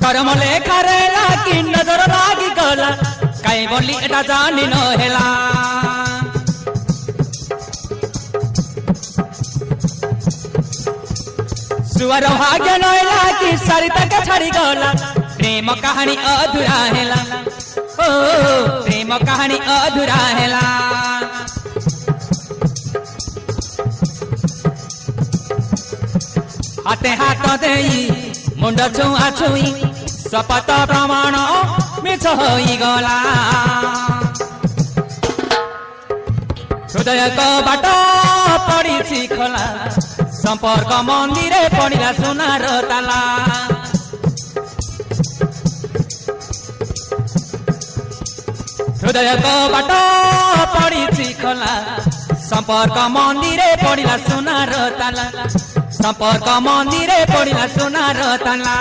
कर्म लेखारे लागी नजर लागी गला काई बोली एटा जानी न हेला सुवर भाग्य न लागी सरिता के छड़ी गला प्रेम कहानी अधूरा हेला ओ प्रेम कहानी अधूरा हेला हाथे हाथ देई मुंड छुआ छुई शपथ प्रमाण मिछ होई गला हृदय को बाट पड़ी खोला संपर्क मंदिर पड़ा सोनार ताला हृदय को बाट पड़ी खोला संपर्क मंदिर पड़ा सोनार ताला संपर्क मंदिर पड़ा सोनार ताला।